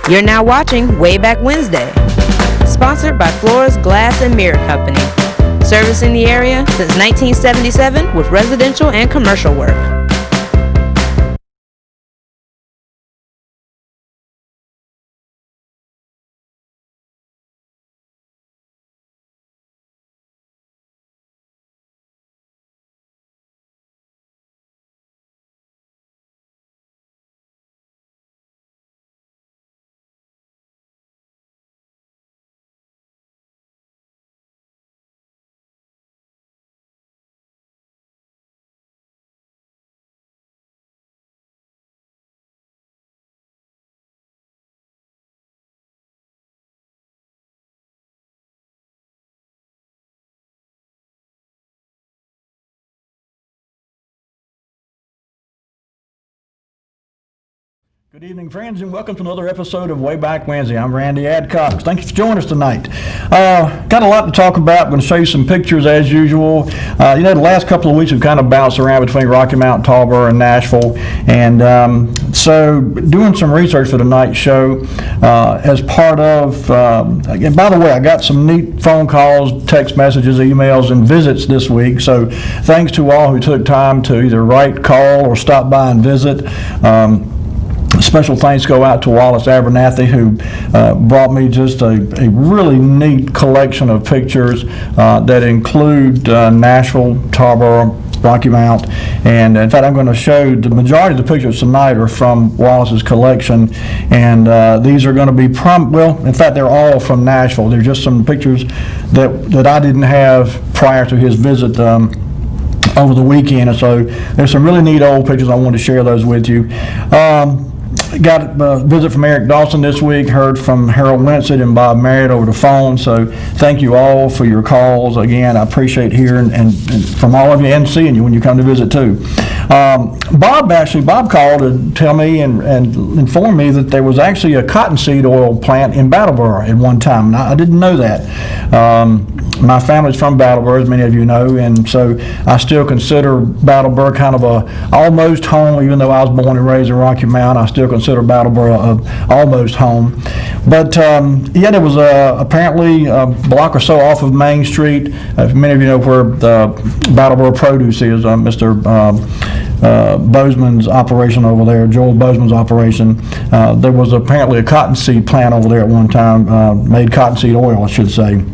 You're now watching Wayback Wednesday, sponsored by Floors Glass and Mirror Company, servicing the area since 1977 with residential and commercial work. Good evening, friends, and welcome to another episode of Wayback Wednesday. I'm Randy Adcox. Thank you for joining us tonight. Got a lot to talk about. I'm going to show you some pictures as usual. The last couple of weeks we've kind of bounced around between Rocky Mount, Tallboro, and Nashville, and so doing some research for tonight's show as part of, and by the way, I got some neat phone calls, text messages, emails, and visits this week, so thanks to all who took time to either write, call, or stop by and visit. Special thanks go out to Wallace Abernathy, who brought me just a really neat collection of pictures that include Nashville, Tallboro, Rocky Mount, and in fact I'm going to show the majority of the pictures tonight are from Wallace's collection, and these are going to be in fact they're all from Nashville. They're just some pictures that I didn't have prior to his visit over the weekend, and so there's some really neat old pictures. I want to share those with you. Got a visit from Eric Dawson this week, heard from Harold Winsett and Bob Merritt over the phone, so thank you all for your calls. Again, I appreciate hearing and from all of you and seeing you when you come to visit too. Bob called to tell me and inform me that there was actually a cottonseed oil plant in Brattleboro at one time, and I didn't know that. My family's from Brattleboro, as many of you know, and so I still consider Brattleboro kind of a almost home, even though I was born and raised in Rocky Mount. I still consider Brattleboro almost home. But there was apparently a block or so off of Main Street. Many of you know where the Brattleboro Produce is, Mr. Bozeman's operation over there, Joel Bozeman's operation. There was apparently a cottonseed plant over there at one time, made cottonseed oil, I should say.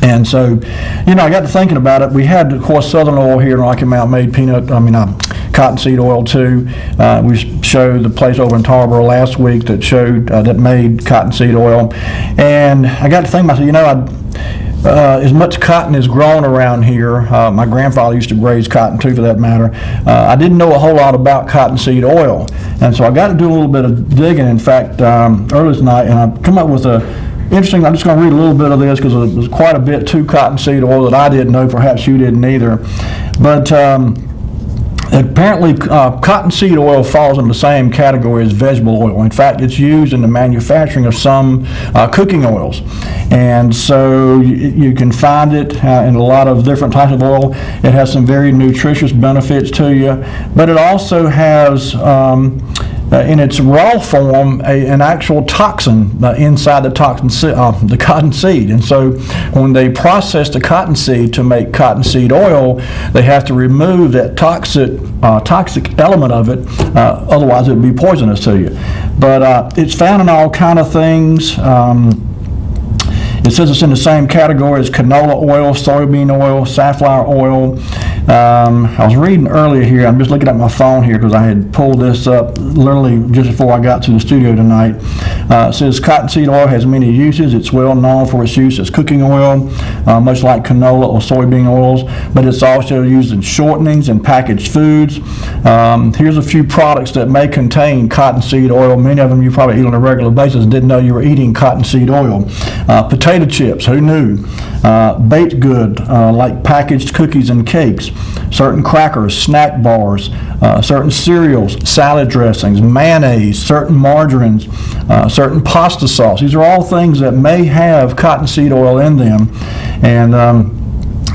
And so, I got to thinking about it. We had, of course, Southern Oil here in Rocky Mount made cottonseed oil too. We showed the place over in Tallboro last week that showed that made cottonseed oil. And I got to think myself, as much cotton is grown around here, my grandfather used to graze cotton too, for that matter. I didn't know a whole lot about cottonseed oil, and so I got to do a little bit of digging. In fact, earlier tonight, and I come up with interesting. I'm just going to read a little bit of this because there's quite a bit to cottonseed oil that I didn't know. Perhaps you didn't either, but. Apparently, cottonseed oil falls in the same category as vegetable oil. In fact, it's used in the manufacturing of some cooking oils. And so you can find it in a lot of different types of oil. It has some very nutritious benefits to you, but it also has in its raw form an actual toxin inside the cotton seed. And so when they process the cottonseed to make cottonseed oil, they have to remove that toxic element of it, otherwise it would be poisonous to you. But it's found in all kind of things. It says it's in the same category as canola oil, soybean oil, safflower oil. I was reading earlier here, I'm just looking at my phone here because I had pulled this up literally just before I got to the studio tonight. It says cottonseed oil has many uses. It's well known for its use as cooking oil, much like canola or soybean oils, but it's also used in shortenings and packaged foods. Here's a few products that may contain cottonseed oil. Many of them you probably eat on a regular basis and didn't know you were eating cottonseed oil. Potato chips, who knew? Baked good, like packaged cookies and cakes, certain crackers, snack bars, certain cereals, salad dressings, mayonnaise, certain margarines, certain pasta sauce. These are all things that may have cottonseed oil in them. And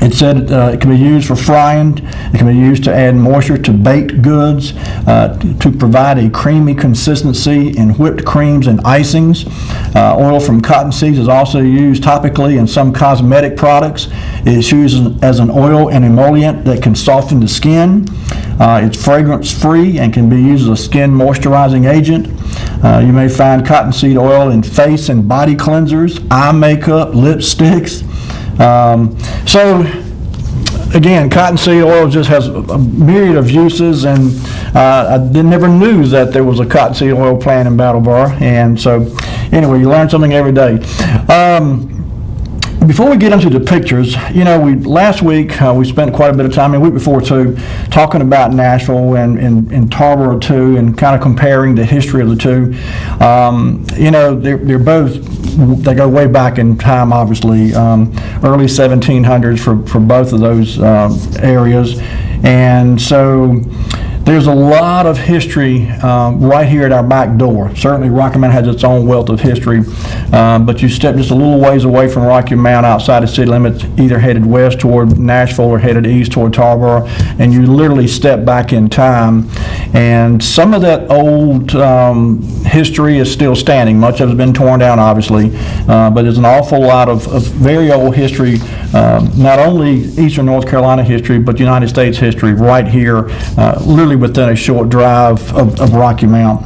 It said it can be used for frying. It can be used to add moisture to baked goods, to provide a creamy consistency in whipped creams and icings. Oil from cottonseeds is also used topically in some cosmetic products. It's used as an oil and emollient that can soften the skin. It's fragrance-free and can be used as a skin moisturizing agent. You may find cottonseed oil in face and body cleansers, eye makeup, lipsticks. So again, cottonseed oil just has a myriad of uses, and I never knew that there was a cottonseed oil plant in Battle Bar. And so anyway, you learn something every day. Before we get into the pictures, last week we spent quite a bit of time, and the week before too, talking about Nashville and Tarboro too, and kind of comparing the history of the two. They're both, they go way back in time, obviously, early 1700s for both of those areas, and so there's a lot of history right here at our back door. Certainly Rocky Mount has its own wealth of history, but you step just a little ways away from Rocky Mount outside the city limits, either headed west toward Nashville or headed east toward Tarboro, and you literally step back in time. And some of that old history is still standing. Much of it has been torn down, obviously, but there's an awful lot of very old history, not only Eastern North Carolina history, but United States history right here, literally within a short drive of Rocky Mount.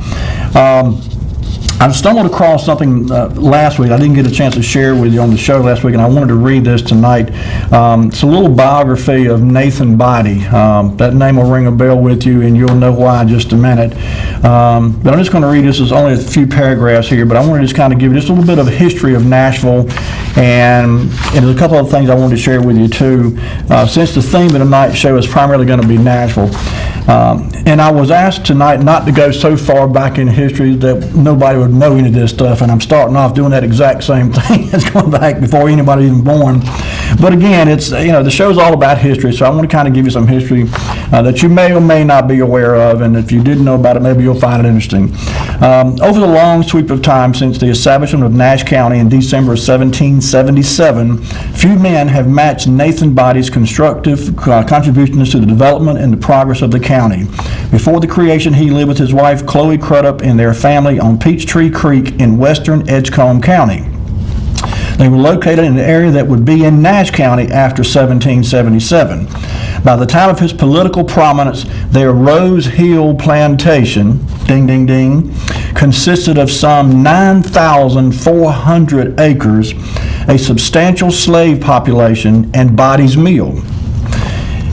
I stumbled across something last week I didn't get a chance to share with you on the show last week, and I wanted to read this tonight. It's a little biography of Nathan Boddy. That name will ring a bell with you, and you'll know why in just a minute. But I'm just going to read this. There's only a few paragraphs here, but I want to just kind of give you just a little bit of a history of Nashville, and there's a couple of things I wanted to share with you too, since the theme of tonight's show is primarily going to be Nashville. And I was asked tonight not to go so far back in history that nobody would know any of this stuff, and I'm starting off doing that exact same thing. It's going back before anybody even born. But again, it's the show's all about history, so I want to kind of give you some history that you may or may not be aware of, and if you didn't know about it, maybe you'll find it interesting. Over the long sweep of time since the establishment of Nash County in December of 1777, few men have matched Nathan Boddy's constructive contributions to the development and the progress of the county. Before the creation, he lived with his wife Chloe Crudup and their family on Peachtree Creek in western Edgecombe County. They were located in an area that would be in Nash County after 1777. By the time of his political prominence, their Rose Hill plantation, ding, ding, ding, consisted of some 9,400 acres, a substantial slave population, and Boddy's mill.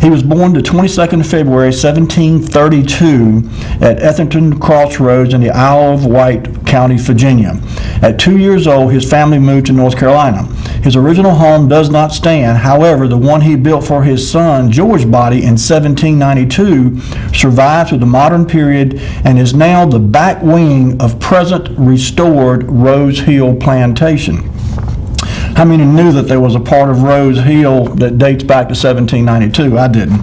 He was born the 22nd of February, 1732 at Etherton Crossroads in the Isle of Wight, County, Virginia. At 2 years old, his family moved to North Carolina. His original home does not stand. However, the one he built for his son, George Boddy, in 1792 survived to the modern period and is now the back wing of present restored Rose Hill Plantation. How many knew that there was a part of Rose Hill that dates back to 1792? I didn't.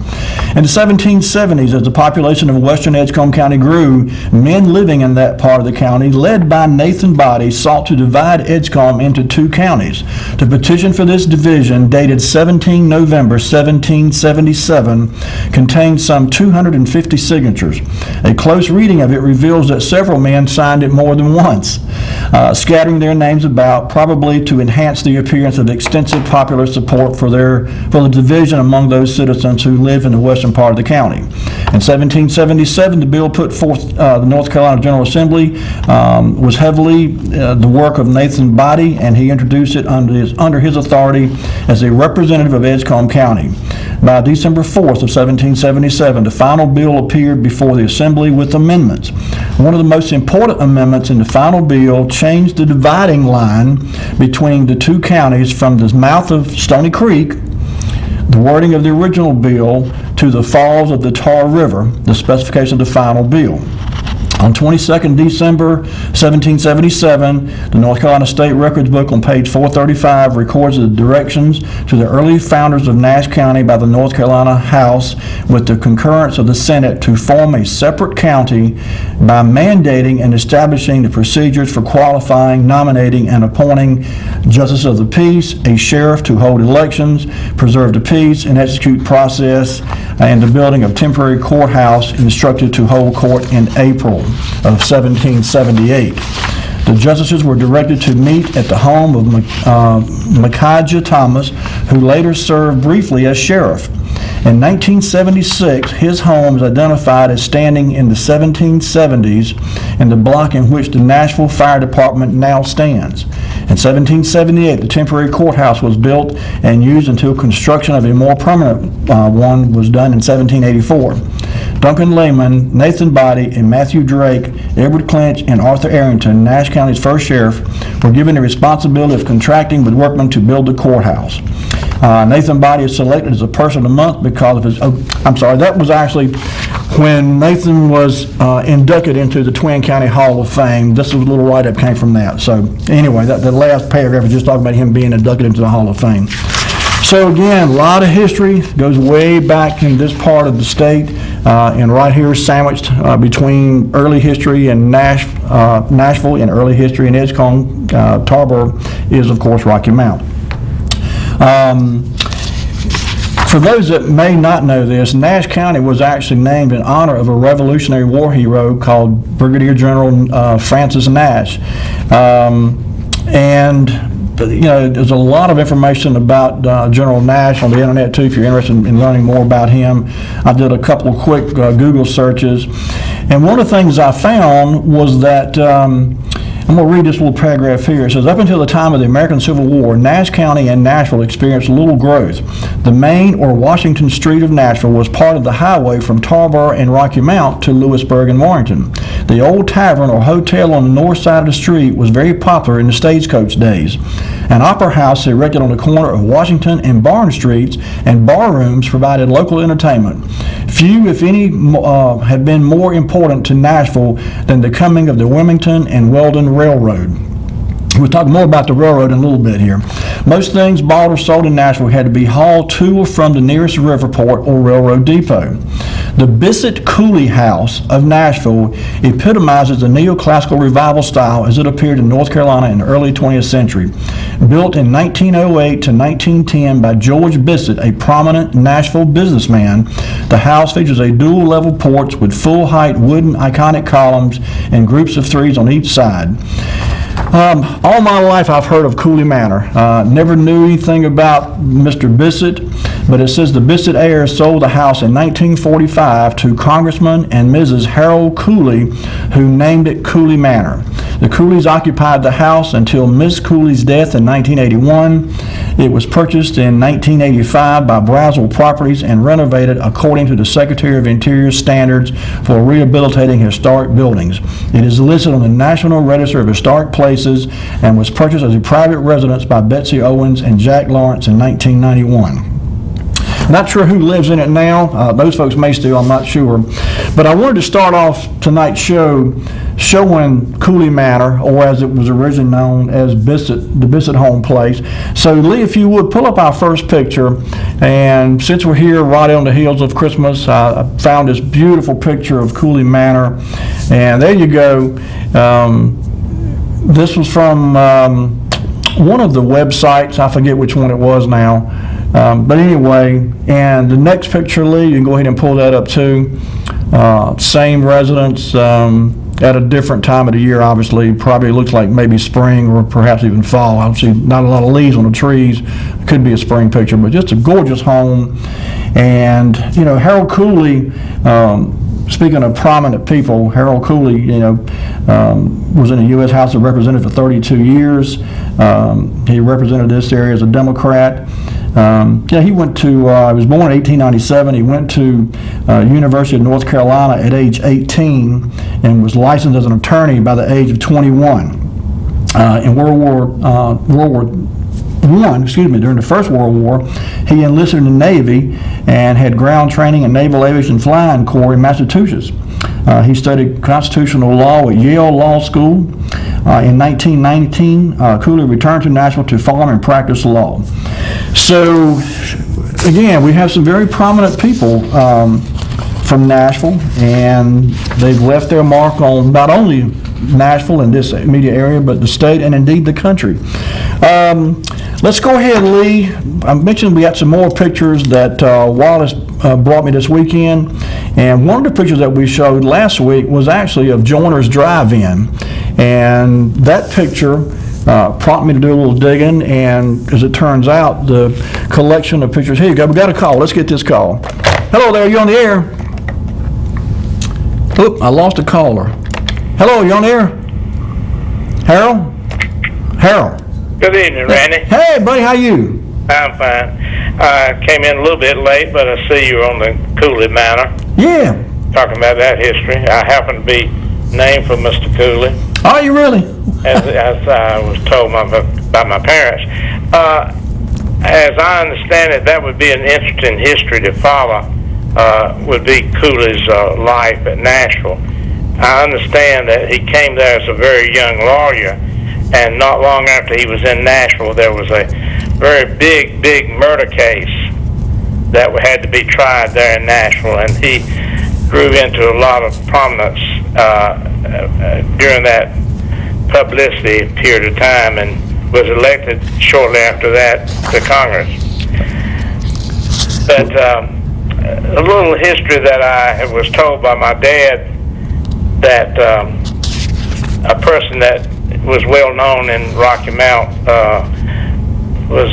In the 1770s, as the population of western Edgecombe County grew, men living in that part of the county, led by Nathan Boddy, sought to divide Edgecombe into two counties. The petition for this division, dated 17 November 1777, contained some 250 signatures. A close reading of it reveals that several men signed it more than once, scattering their names about, probably to enhance the appearance of extensive popular support for the division among those citizens who live in the western part of the county. In 1777, the bill put forth the North Carolina General Assembly was heavily the work of Nathan Boddy, and he introduced it under his authority as a representative of Edgecombe County. By December 4th of 1777, the final bill appeared before the Assembly with amendments. One of the most important amendments in the final bill changed the dividing line between the two counties from the mouth of Stony Creek, the wording of the original bill, to the falls of the Tar River, the specification of the final bill. On 22nd December 1777, the North Carolina State Records Book on page 435 records the directions to the early founders of Nash County by the North Carolina House with the concurrence of the Senate to form a separate county by mandating and establishing the procedures for qualifying, nominating, and appointing justices of the peace, a sheriff to hold elections, preserve the peace, and execute process, and the building of temporary courthouse instructed to hold court in April of 1778. The justices were directed to meet at the home of Micaiah Thomas, who later served briefly as sheriff. In 1976, his home is identified as standing in the 1770s in the block in which the Nashville Fire Department now stands. In 1778, the temporary courthouse was built and used until construction of a more permanent one was done in 1784. Duncan Lehman, Nathan Boddy, and Matthew Drake, Edward Clinch, and Arthur Arrington, Nash County's first sheriff, were given the responsibility of contracting with workmen to build the courthouse. Nathan Boddy is selected as a person of the month because of his, that was actually when Nathan was inducted into the Twin County Hall of Fame. This was a little write-up came from that. So anyway, the last paragraph is just talking about him being inducted into the Hall of Fame. So again, a lot of history goes way back in this part of the state, and right here sandwiched between early history and Nashville and early history in Edgecombe, Tarboro is of course Rocky Mount. For those that may not know this, Nash County was actually named in honor of a Revolutionary War hero called Brigadier General Francis Nash. And you know, there's a lot of information about General Nash on the internet too, if you're interested in learning more about him. I did a couple of quick Google searches, and one of the things I found was that I'm going to read this little paragraph here. It says, up until the time of the American Civil War, Nash County and Nashville experienced little growth. The main or Washington Street of Nashville was part of the highway from Tarboro and Rocky Mount to Lewisburg and Warrenton. The old tavern or hotel on the north side of the street was very popular in the stagecoach days. An opera house erected on the corner of Washington and Barn Streets and bar rooms provided local entertainment. Few, if any, had been more important to Nashville than the coming of the Wilmington and Weldon Railroad. We'll talk more about the railroad in a little bit here. Most things bought or sold in Nashville had to be hauled to or from the nearest river port or railroad depot. The Bissett Cooley House of Nashville epitomizes the neoclassical revival style as it appeared in North Carolina in the early 20th century. Built in 1908 to 1910 by George Bissett, a prominent Nashville businessman, the house features a dual-level porch with full-height wooden iconic columns and groups of threes on each side. All my life I've heard of Coulee Manor. Never knew anything about Mr. Bissett, but it says the Bissett heirs sold the house in 1945 to Congressman and Mrs. Harold Cooley, who named it Coulee Manor. The Cooleys occupied the house until Miss Cooley's death in 1981. It was purchased in 1985 by Brazel Properties and renovated according to the Secretary of Interior standards for rehabilitating historic buildings. It is listed on the National Register of Historic Places and was purchased as a private residence by Betsy Owens and Jack Lawrence in 1991. Not sure who lives in it now. Those folks may still, I'm not sure. But I wanted to start off tonight's show showing Coulee Manor, or as it was originally known as the Bissett home place. So Lee, if you would, pull up our first picture. And since we're here right on the heels of Christmas, I found this beautiful picture of Coulee Manor. And there you go. This was from one of the websites. I forget which one it was now. But anyway, and the next picture, Lee, you can go ahead and pull that up too. Same residence at a different time of the year, obviously. Probably looks like maybe spring or perhaps even fall. I see not a lot of leaves on the trees. It could be a spring picture, but just a gorgeous home. And, you know, Harold Cooley, speaking of prominent people, Harold Cooley, was in the U.S. House of Representatives for 32 years. He represented this area as a Democrat. He went to, he was born in 1897. He went to University of North Carolina at age 18 and was licensed as an attorney by the age of 21. In World War I, during the First World War, he enlisted in the Navy and had ground training in Naval Aviation Flying Corps in Massachusetts. He studied constitutional law at Yale Law School. In 1919, Cooley returned to Nashville to farm and practice law. So, again, we have some very prominent people from Nashville, and they've left their mark on not only Nashville and this immediate area, but the state and indeed the country. Let's go ahead, Lee. I mentioned we got some more pictures that Wallace brought me this weekend, and one of the pictures that we showed last week was actually of Joyner's Drive-In, and that picture prompted me to do a little digging, and as it turns out, the collection of pictures, here you go, we got a call. Let's get this call. Hello there, you on the air? Oop, I lost a caller. Hello, you on the air? Harold? Harold. Good evening, Randy. Hey, buddy, how you? I'm fine. I came in a little bit late, but I see you're on the Coulee Manor. Yeah. Talking about that history. I happen to be named for Mr. Cooley. Are you really? As I was told by my parents. As I understand it, that would be an interesting history to follow, would be Cooley's life at Nashville. I understand that he came there as a very young lawyer, and not long after he was in Nashville, there was a very big murder case that had to be tried there in Nashville, and he grew into a lot of prominence during that publicity period of time, and was elected shortly after that to Congress. But a little history that I was told by my dad, that a person that was well known in Rocky Mount was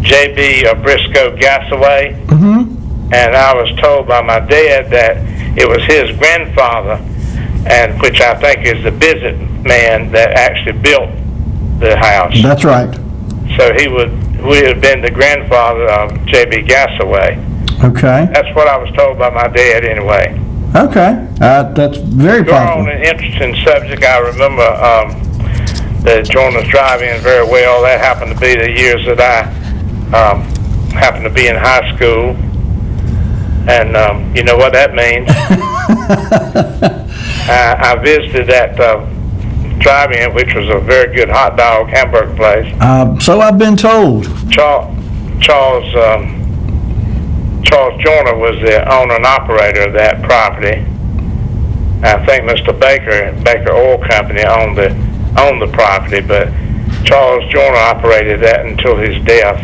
J.B. Briscoe Gassaway. Mm-hmm. And I was told by my dad that it was his grandfather, and which I think is the businessman that actually built the house. That's right. So he would have been the grandfather of J.B. Gassaway. Okay. That's what I was told by my dad anyway. Okay. That's very You're on popular. an interesting subject. I remember the Joyner's Drive-In very well. That happened to be the years that I happened to be in high school. And you know what that means. I visited that drive-in, which was a very good hot dog hamburger place. So I've been told. Charles Joyner was the owner and operator of that property. I think Mr. Baker Oil Company owned the property, but Charles Joyner operated that until his death,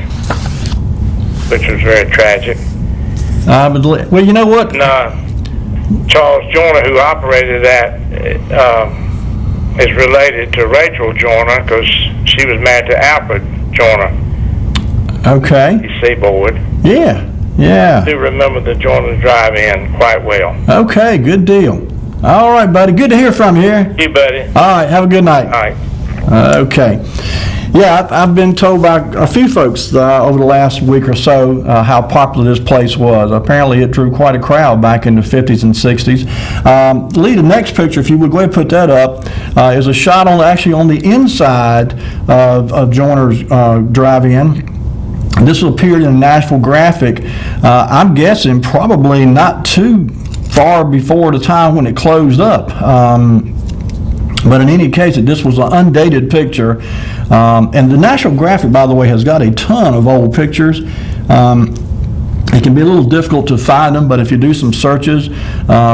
which was very tragic. Well, you know what? No, Charles Joyner, who operated that, is related to Rachel Joyner because she was married to Alfred Joyner. Okay. Seaboard. Yeah. Yeah. I do remember the Joyner's Drive-In quite well. Okay, good deal. All right, buddy. Good to hear from you here. You, buddy. All right, have a good night. All right. Okay. Yeah, I've been told by a few folks over the last week or so how popular this place was. Apparently, it drew quite a crowd back in the 50s and 60s. Lee, the next picture, if you would go ahead and put that up, is a shot on the inside of Joyner's Drive-In. This appeared in the Nashville Graphic. I'm guessing probably not too far before the time when it closed up. But in any case, this was an undated picture. And the Nashville Graphic, by the way, has got a ton of old pictures. It can be a little difficult to find them, but if you do some searches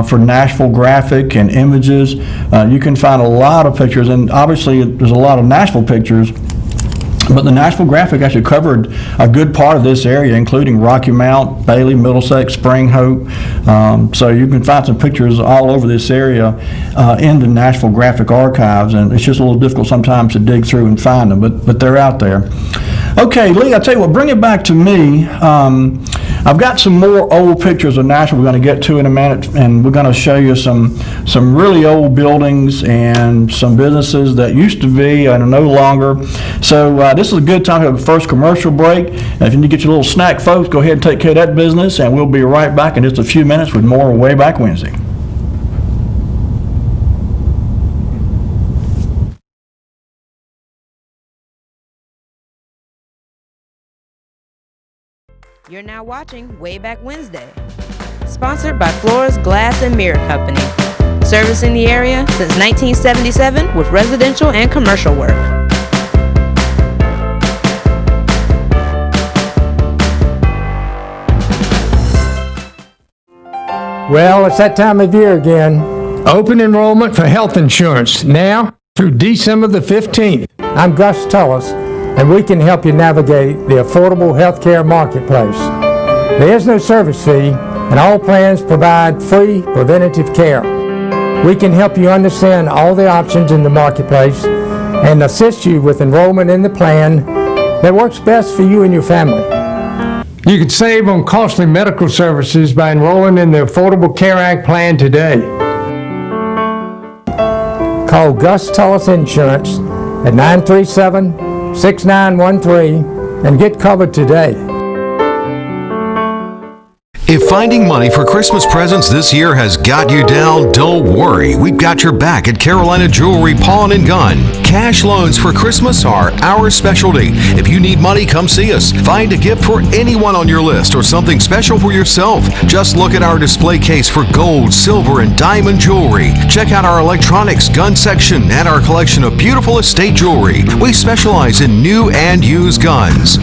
for Nashville Graphic and images, you can find a lot of pictures. And obviously, there's a lot of Nashville pictures. But the Nashville Graphic actually covered a good part of this area, including Rocky Mount, Bailey, Middlesex, Spring Hope. So you can find some pictures all over this area in the Nashville Graphic archives, and it's just a little difficult sometimes to dig through and find them, but they're out there. Okay, Lee, I'll tell you what, bring it back to me. I've got some more old pictures of Nashville we're going to get to in a minute, and we're going to show you some really old buildings and some businesses that used to be and are no longer. So this is a good time to have a first commercial break. And if you need to get your little snack, folks, go ahead and take care of that business, and we'll be right back in just a few minutes with more Wayback Wednesday. You're now watching Wayback Wednesday, sponsored by Flora's Glass and Mirror Company, servicing the area since 1977 with residential and commercial work. Well, it's that time of year again. Open enrollment for health insurance now through December the 15th. I'm Gus Tullis, and we can help you navigate the affordable health care marketplace. There is no service fee, and all plans provide free preventative care. We can help you understand all the options in the marketplace and assist you with enrollment in the plan that works best for you and your family. You can save on costly medical services by enrolling in the Affordable Care Act plan today. Call Gus Tullis Insurance at 937-6913 and get covered today. If finding money for Christmas presents this year has got you down, don't worry. We've got your back at Carolina Jewelry Pawn and Gun. Cash loans for Christmas are our specialty. If you need money, come see us. Find a gift for anyone on your list or something special for yourself. Just look at our display case for gold, silver, and diamond jewelry. Check out our electronics gun section and our collection of beautiful estate jewelry. We specialize in new and used guns.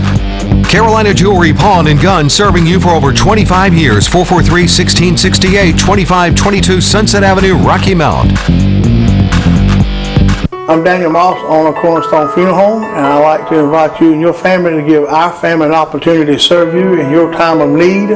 Carolina Jewelry Pawn and Gun, serving you for over 25 years. 443-1668, 2522 Sunset Avenue, Rocky Mount. I'm Daniel Moss, owner of Cornerstone Funeral Home, and I'd like to invite you and your family to give our family an opportunity to serve you in your time of need.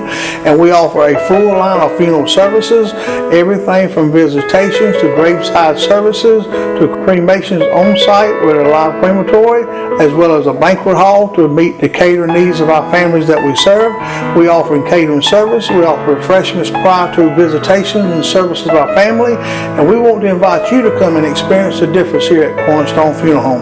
And we offer a full line of funeral services, everything from visitations to graveside services to cremations on site with a live crematory, as well as a banquet hall to meet the catering needs of our families that we serve. We offer catering service. We offer refreshments prior to visitations and services of our family, and we want to invite you to come and experience the difference here at Cornerstone Funeral Home.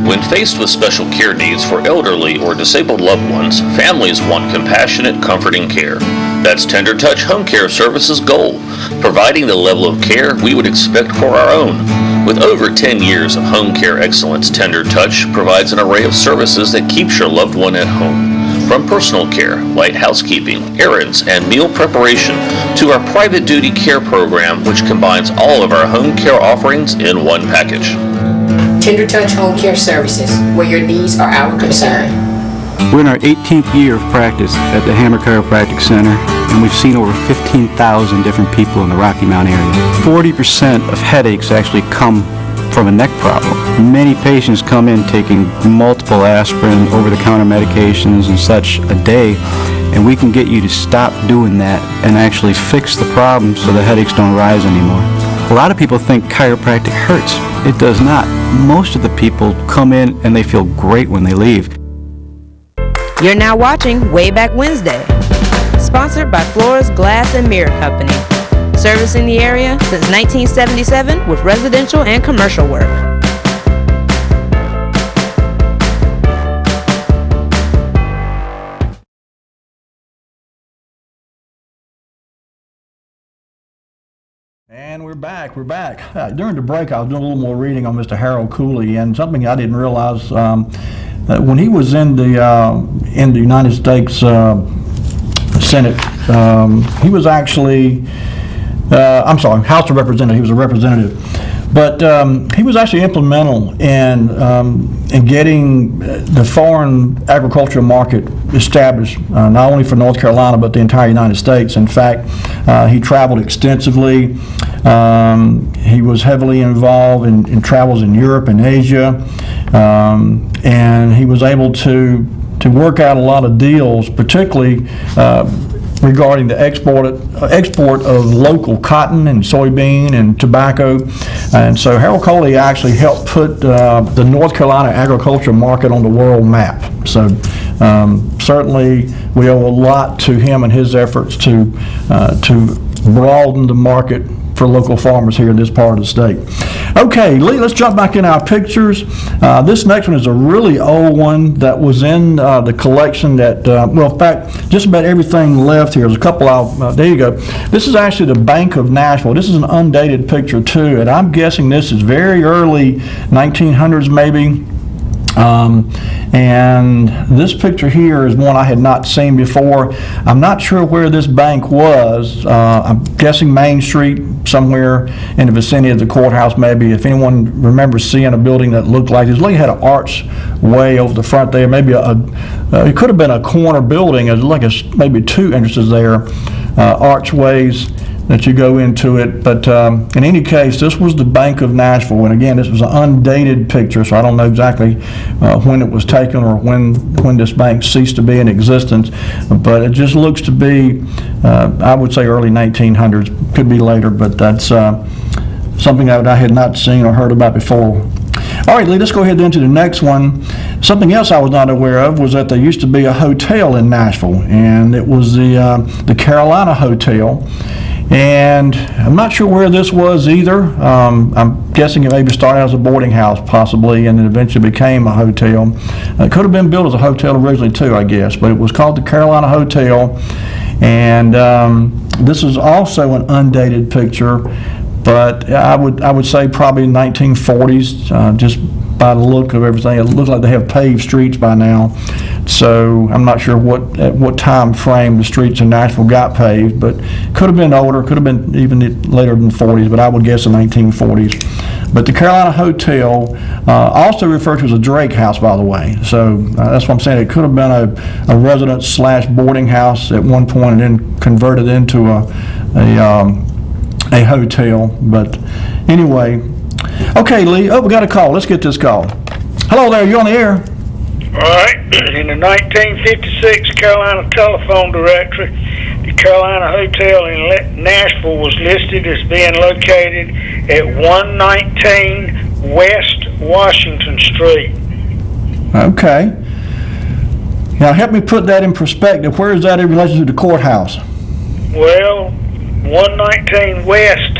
When faced with special care needs for elderly or disabled loved ones, families want compassionate, comforting care. That's Tender Touch Home Care Services' goal, providing the level of care we would expect for our own. With over 10 years of home care excellence, Tender Touch provides an array of services that keeps your loved one at home. From personal care, light housekeeping, errands, and meal preparation to our private duty care program, which combines all of our home care offerings in one package. Tender Touch Home Care Services, where your needs are our concern. We're in our 18th year of practice at the Hammer Chiropractic Center, and we've seen over 15,000 different people in the Rocky Mount area. 40% of headaches actually come from a neck problem. Many patients come in taking multiple aspirin, over-the-counter medications and such a day, and we can get you to stop doing that and actually fix the problem so the headaches don't rise anymore. A lot of people think chiropractic hurts. It does not. Most of the people come in and they feel great when they leave. You're now watching Wayback Wednesday, sponsored by Flores Glass and Mirror Company, servicing the area since 1977 with residential and commercial work. And we're back. During the break, I was doing a little more reading on Mr. Harold Cooley, and something I didn't realize, when he was in the United States Senate, he was actually, House of Representatives. He was a representative, but he was actually instrumental in getting the foreign agricultural market established, not only for North Carolina but the entire United States. In fact, he traveled extensively. He was heavily involved in travels in Europe and Asia, and he was able to work out a lot of deals, particularly regarding the export of local cotton and soybean and tobacco. And so Harold Cooley actually helped put the North Carolina agriculture market on the world map. So certainly we owe a lot to him and his efforts to broaden the market for local farmers here in this part of the state. Okay, Lee, let's jump back in our pictures. This next one is a really old one that was in the collection that, well, in fact, just about everything left here. There's a couple out, there you go. This is actually the Bank of Nashville. This is an undated picture too, and I'm guessing this is very early 1900s maybe. And this picture here is one I had not seen before. I'm not sure where this bank was. I'm guessing Main Street, somewhere in the vicinity of the courthouse maybe. If anyone remembers seeing a building that looked like this, it had an archway over the front there. Maybe it could have been a corner building. It was like maybe two entrances there, archways that you go into it. But in any case, this was the Bank of Nashville. And again, this was an undated picture, so I don't know exactly when it was taken or when this bank ceased to be in existence. But it just looks to be, I would say early 1900s, could be later, but that's something that I had not seen or heard about before. All right, Lee, let's go ahead then to the next one. Something else I was not aware of was that there used to be a hotel in Nashville, and it was the Carolina Hotel. And I'm not sure where this was either. I'm guessing it maybe started as a boarding house possibly, and then eventually became a hotel. It could have been built as a hotel originally too, I guess, but it was called the Carolina Hotel. And this is also an undated picture, but I would say probably 1940s, just by the look of everything. It looks like they have paved streets by now, so I'm not sure at what time frame the streets in Nashville got paved, but could have been older, could have been even later than 40s, but I would guess the 1940s. But the Carolina Hotel, also referred to as a Drake House, by the way, so that's what I'm saying. It could have been a residence / boarding house at one point and then converted into a hotel. But anyway, okay, Lee. Oh, we got a call. Let's get this call. Hello there. You on the air? All right. In the 1956 Carolina Telephone Directory, the Carolina Hotel in Nashville was listed as being located at 119 West Washington Street. Okay. Now, help me put that in perspective. Where is that in relation to the courthouse? Well, 119 West.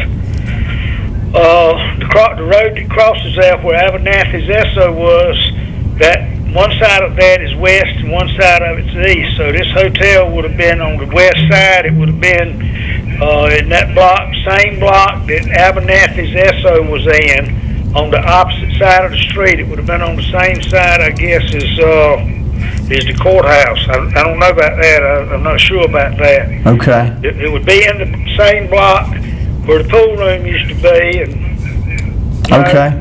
The road that crosses there where Abernathy's Esso was, that one side of that is west and one side of it's east. So this hotel would have been on the west side. It would have been in that block, same block that Abernathy's Esso was in, on the opposite side of the street. It would have been on the same side, I guess, as the courthouse. I don't know about that. I'm not sure about that. Okay. It would be in the same block where the pool room used to be. And okay.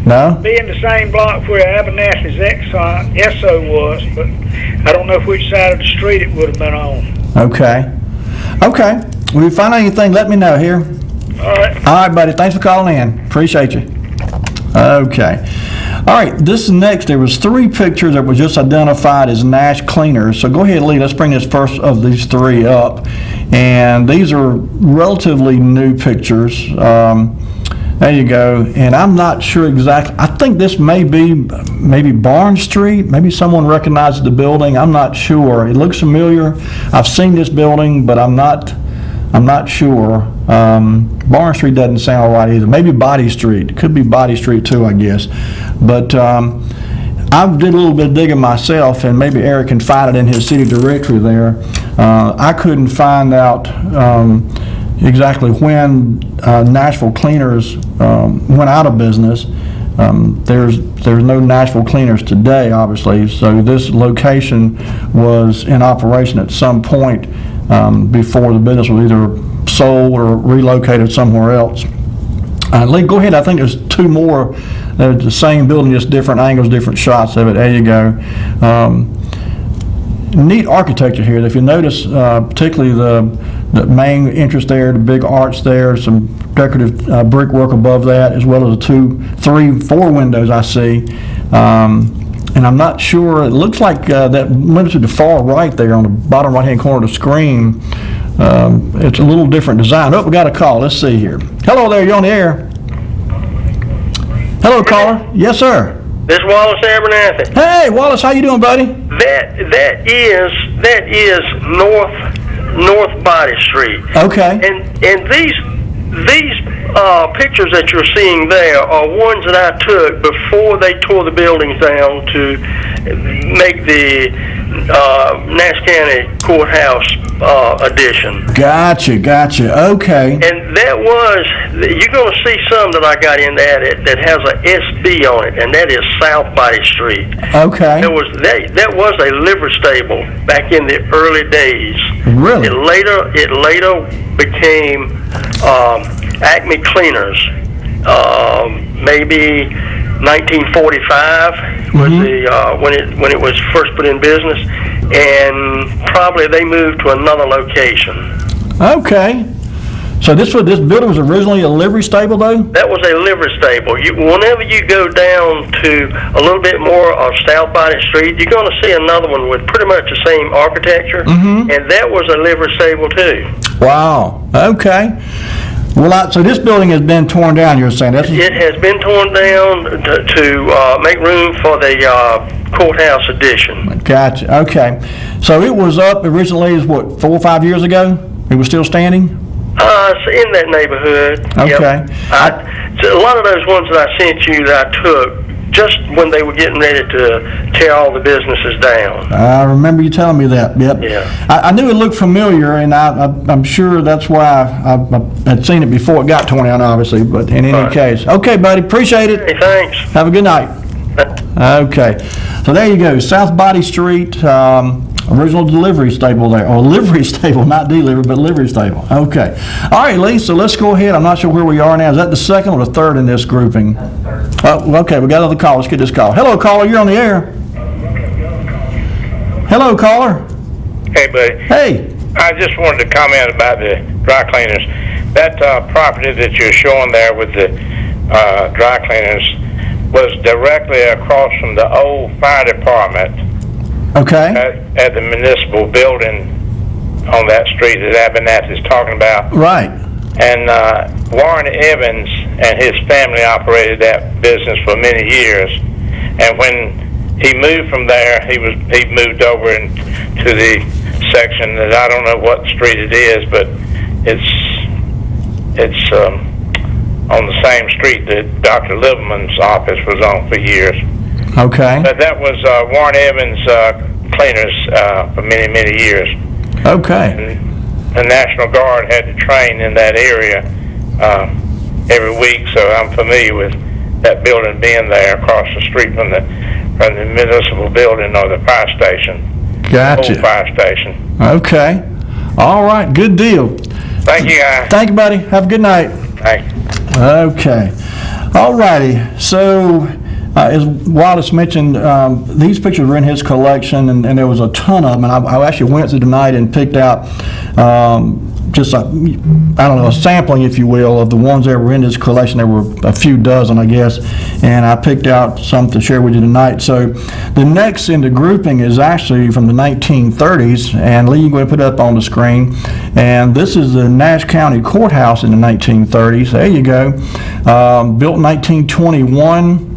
No? Be in the same block where Abernathy's Esso was, but I don't know which side of the street it would have been on. Okay. Okay. When you find out anything, let me know here. All right. All right, buddy. Thanks for calling in. Appreciate you. Okay. All right. This next, there was 3 pictures that were just identified as Nash cleaners. So go ahead, Lee. Let's bring this first of these 3 up. And these are relatively new pictures. There you go. And I'm not sure exactly. I think this may be maybe Barnes Street. Maybe someone recognizes the building. I'm not sure. It looks familiar. I've seen this building, but I'm not sure. Barnes Street doesn't sound right either. Maybe Boddy Street. It could be Boddy Street too, I guess. But I did a little bit of digging myself, and maybe Eric can find it in his city directory there. I couldn't find out exactly when Nashville Cleaners went out of business. There's no Nashville Cleaners today, obviously, so this location was in operation at some point before the business was either sold or relocated somewhere else. Lee, go ahead. I think there's 2 more. They're the same building, just different angles, different shots of it. There you go. Neat architecture here. If you notice, particularly the main entrance there, the big arch there, some decorative brickwork above that, as well as the 2, 3, 4 windows I see. And I'm not sure. It looks like that window to the far right there on the bottom right-hand corner of the screen. It's a little different design. Oh, we got a call. Let's see here. Hello there. You on the air? Hello, caller. Yes, sir. This is Wallace Abernathy. Hey, Wallace, how you doing, buddy? That is North Boddy Street. Okay. And these pictures that you're seeing there are ones that I took before they tore the buildings down to make the Nash County Courthouse addition. Gotcha. Okay. And you're going to see some that I got in that has a SB on it, and that is South Boddy Street. Okay. That was a livery stable back in the early days. Really? It later became Acme Cleaners. Maybe 1945 was when it was first put in business, and probably they moved to another location. Okay. So this building was originally a livery stable, though? That was a livery stable. Whenever you go down to a little bit more of South Boddy Street, you're going to see another one with pretty much the same architecture, and that was a livery stable too. Wow. Okay. Well, so this building has been torn down, you're saying? It has been torn down to make room for the courthouse addition. Gotcha. Okay. So it was up originally, 4 or 5 years ago? It was still standing? It's in that neighborhood. Okay. Yep. So a lot of those ones that I sent you that I took just when they were getting ready to tear all the businesses down. I remember you telling me that. Yep. Yeah. I knew it looked familiar, and I'm sure that's why I had seen it before it got torn down, obviously. But in any case, okay, buddy, appreciate it. Hey, thanks. Have a good night. Okay. So there you go, South Boddy Street. Original delivery stable there, or livery stable, not delivery, but livery stable. Okay. All right, Lee, so let's go ahead. I'm not sure where we are now. Is that the second or the third in this grouping? Okay, we got another call. Let's get this call. Hello, caller, you're on the air. Hello, caller. Hey, buddy. Hey. I just wanted to comment about the dry cleaners. That property that you're showing there with the dry cleaners was directly across from the old fire department. Okay. At the municipal building on that street that Abernathy is talking about. Right. And Warren Evans and his family operated that business for many years. And when he moved from there, he moved over into the section that I don't know what street it is, but it's on the same street that Dr. Lieberman's office was on for years. Okay. But that was Warren Evans cleaners for many, many years. Okay. And the National Guard had to train in that area every week, so I'm familiar with that building being there across the street from the municipal building or the fire station. Gotcha. Old fire station. Okay. All right. Good deal. Thank you, guys. Thank you, buddy. Have a good night. Thank you. Okay. All righty. So, as Wallace mentioned, these pictures were in his collection, and there was a ton of them. And I actually went through tonight and picked out just a sampling, if you will, of the ones that were in this collection. There were a few dozen, I guess, and I picked out some to share with you tonight. So the next in the grouping is actually from the 1930s, and Lee, you can go ahead and put it up on the screen. And this is the Nash County Courthouse in the 1930s. There you go. Built in 1921.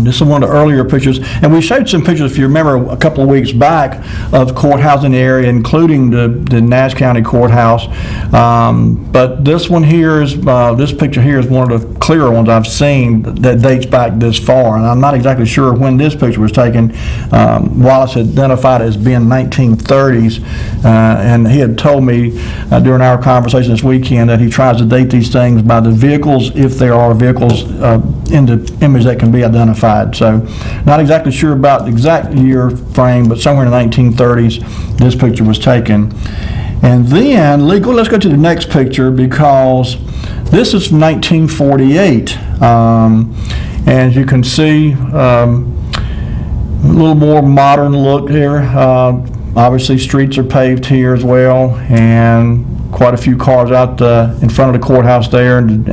This is one of the earlier pictures, and we showed some pictures, if you remember, a couple of weeks back of courthouse in the area, including the Nash County Courthouse. But this one here is, this picture here is one of the clearer ones I've seen that dates back this far, and I'm not exactly sure when this picture was taken. Wallace identified it as being 1930s, and he had told me during our conversation this weekend that he tries to date these things by the vehicles, if there are vehicles in the image that can be identified. So not exactly sure about the exact year frame, but somewhere in the 1930s this picture was taken. And then let's go to the next picture, because this is from 1948. As you can see, a little more modern look here. Obviously streets are paved here as well, and quite a few cars out in front of the courthouse there, and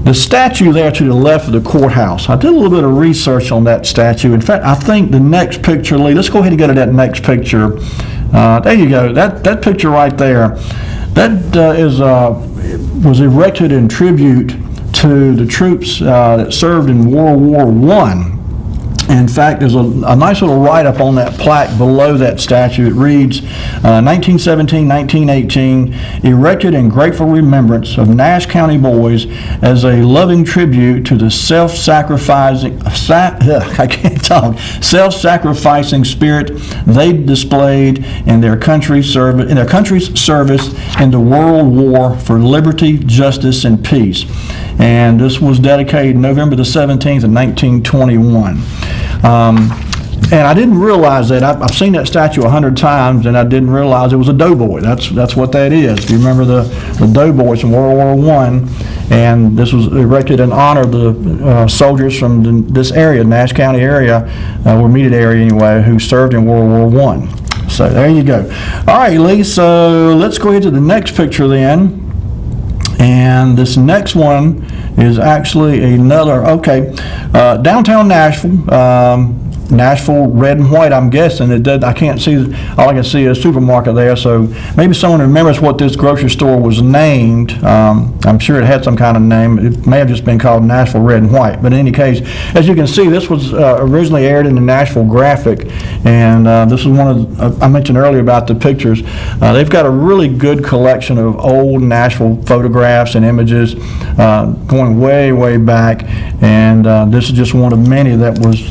the statue there to the left of the courthouse. I did a little bit of research on that statue. In fact, I think the next picture, Lee, let's go ahead and go to that next picture. There you go. That picture right there. That was erected in tribute to the troops that served in World War I. In fact, there's a nice little write-up on that plaque below that statue. It reads, 1917-1918, erected in grateful remembrance of Nash County boys as a loving tribute to the self-sacrificing spirit they displayed in their country's service in the World War for liberty, justice, and peace. And this was dedicated November the 17th of 1921. And I didn't realize that. I've seen that statue 100 times, and I didn't realize it was a doughboy. That's what that is. If you remember the doughboys from World War I, and this was erected in honor of the soldiers from this area, Nash County area, or Meade area anyway, who served in World War I. So there you go. All right, Lee, so let's go ahead to the next picture then. And this next one is actually another, downtown Nashville, Nashville red and white, I'm guessing. I can't see, all I can see is a supermarket there, so maybe someone remembers what this grocery store was named. I'm sure it had some kind of name. It may have just been called Nashville Red and White. But in any case, as you can see, this was originally aired in the Nashville Graphic, and this is one of, I mentioned earlier about the pictures. They've got a really good collection of old Nashville photographs and images going way, way back, and this is just one of many that was,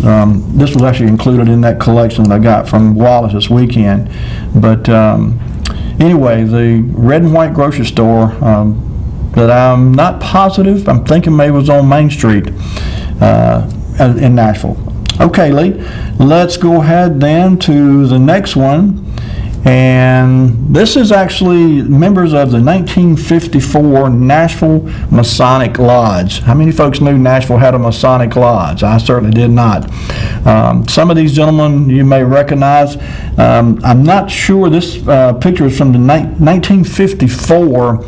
this was actually included in that collection that I got from Wallace this weekend. But anyway, the red and white grocery store that I'm not positive, I'm thinking maybe it was on Main Street in Nashville. Okay, Lee, let's go ahead then to the next one. And this is actually members of the 1954 Nashville Masonic Lodge. How many folks knew Nashville had a Masonic Lodge? I certainly did not. Some of these gentlemen you may recognize. I'm not sure. This picture is from the 1954.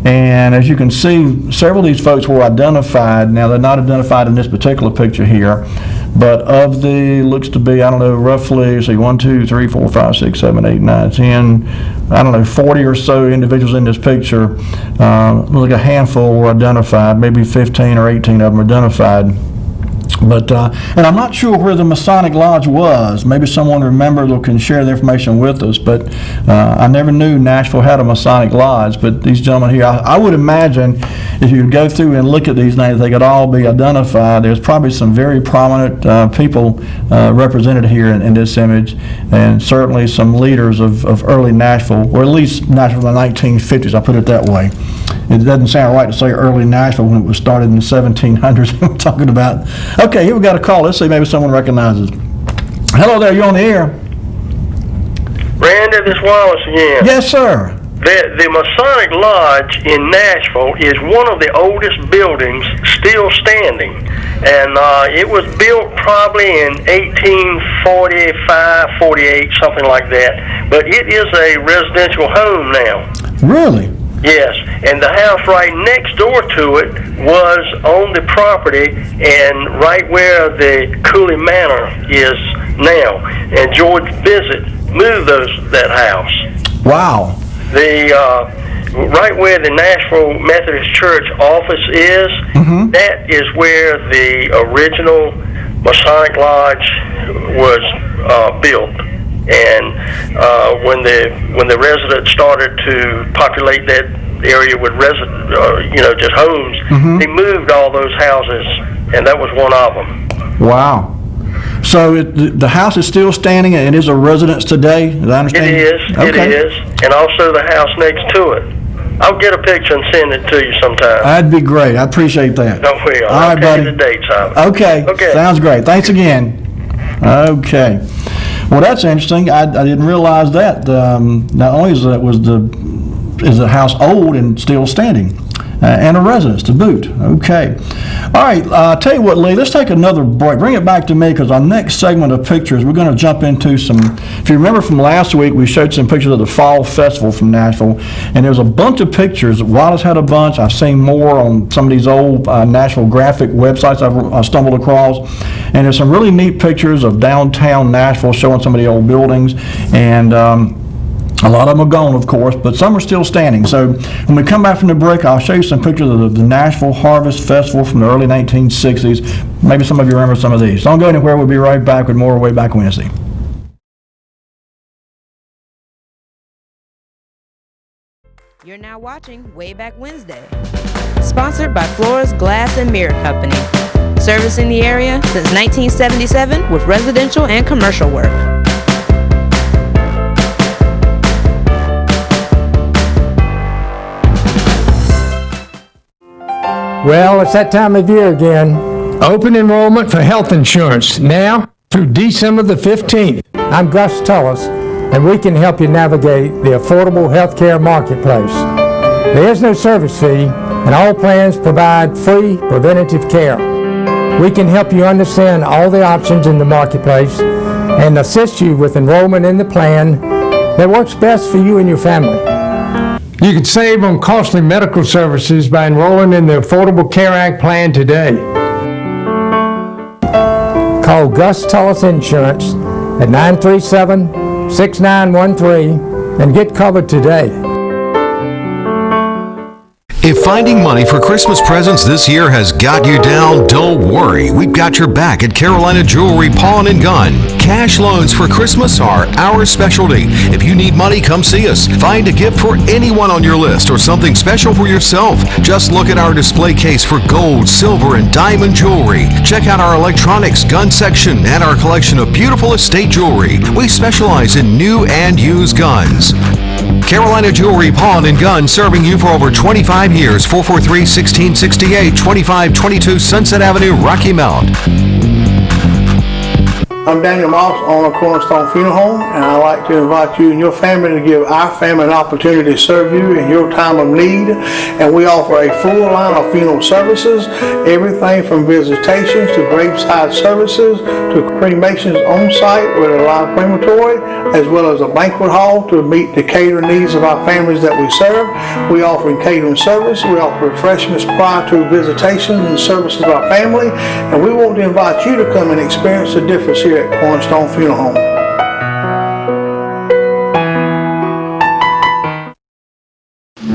And as you can see, several of these folks were identified. Now, they're not identified in this particular picture here, but of the, looks to be, I don't know, roughly, see, 1, 2, 3, 4, 5, 6, 7, 8, 9, 10, I don't know, 40 or so individuals in this picture. Like a handful were identified, maybe 15 or 18 of them identified. But, and I'm not sure where the Masonic Lodge was. Maybe someone remembers or can share the information with us, but I never knew Nashville had a Masonic Lodge. But these gentlemen here, I would imagine if you go through and look at these names, they could all be identified. There's probably some very prominent people represented here in this image, and certainly some leaders of early Nashville, or at least Nashville in the 1950s, I'll put it that way. It doesn't sound right to say early Nashville when it was started in the 1700s. We're talking about. Okay, here we got a call. Let's see, maybe someone recognizes. Hello there, you're on the air. Randy, this Wallace again. Yes, sir. The Masonic Lodge in Nashville is one of the oldest buildings still standing. And it was built probably in 1845, 48, something like that. But it is a residential home now. Really? Yes, and the house right next door to it was on the property and right where the Coulee Manor is now. And George Bissett moved that house. Wow. Right where the Nashville Methodist Church office is, that is where the original Masonic Lodge was built. And when the residents started to populate that area with just homes, they moved all those houses, and that was one of them. Wow. So the house is still standing and is a residence today, as I understand? It is, okay. It is, and also the house next to it. I'll get a picture and send it to you sometime. That'd be great. I appreciate that. Don't worry. All right, buddy. The dates of it. Okay. Sounds great. Thanks again. Okay. Well, that's interesting. I didn't realize that. Not only is the house old and still standing, and a residence to boot. Okay. All right. I'll tell you what, Lee. Let's take another break. Bring it back to me, because our next segment of pictures, we're going to jump into some. If you remember from last week, we showed some pictures of the Fall Festival from Nashville, and there's a bunch of pictures. Wallace had a bunch. I've seen more on some of these old Nashville graphic websites I stumbled across, and there's some really neat pictures of downtown Nashville showing some of the old buildings. And A lot of them are gone, of course, but some are still standing. So when we come back from the break, I'll show you some pictures of the Nashville Harvest Festival from the early 1960s. Maybe some of you remember some of these. Don't go anywhere. We'll be right back with more Wayback Wednesday. You're now watching Wayback Wednesday, sponsored by Flora's Glass and Mirror Company, servicing the area since 1977 with residential and commercial work. Well, it's that time of year again. Open enrollment for health insurance now through December the 15th. I'm Gus Tullis, and we can help you navigate the affordable health care marketplace. There is no service fee, and all plans provide free preventative care. We can help you understand all the options in the marketplace and assist you with enrollment in the plan that works best for you and your family. You can save on costly medical services by enrolling in the Affordable Care Act plan today. Call Gus Tullis Insurance at 937-6913 and get covered today. If finding money for Christmas presents this year has got you down, don't worry. We've got your back at Carolina Jewelry Pawn and Gun. Cash loans for Christmas are our specialty. If you need money, come see us. Find a gift for anyone on your list or something special for yourself. Just look at our display case for gold, silver, and diamond jewelry. Check out our electronics gun section and our collection of beautiful estate jewelry. We specialize in new and used guns. Carolina Jewelry Pawn and Gun, serving you for over 25 years. 443-1668, 2522 Sunset Avenue, Rocky Mount. I'm Daniel Moss, owner of Cornerstone Funeral Home, and I'd like to invite you and your family to give our family an opportunity to serve you in your time of need. And we offer a full line of funeral services, everything from visitations to graveside services to cremations on site with a live crematory, as well as a banquet hall to meet the catering needs of our families that we serve. We offer catering service. We offer refreshments prior to visitations and services of our family. And we want to invite you to come and experience the difference here at Cornerstone Funeral Home.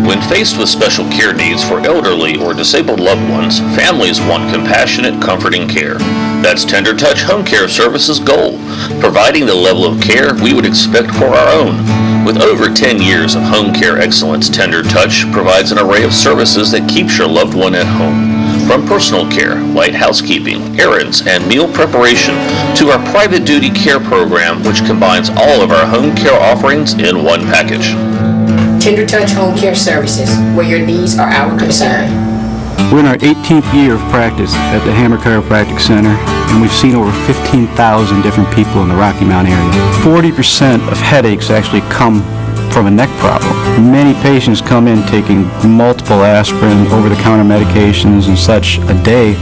When faced with special care needs for elderly or disabled loved ones, families want compassionate, comforting care. That's Tender Touch Home Care Services' goal, providing the level of care we would expect for our own. With over 10 years of home care excellence, Tender Touch provides an array of services that keeps your loved one at home. From personal care, light housekeeping, errands, and meal preparation to our private duty care program, which combines all of our home care offerings in one package. Tender Touch Home Care Services, where your needs are our concern. We're in our 18th year of practice at the Hammer Chiropractic Center, and we've seen over 15,000 different people in the Rocky Mount area. 40% of headaches actually come from a neck problem. Many patients come in taking multiple aspirin, over-the-counter medications and such a day,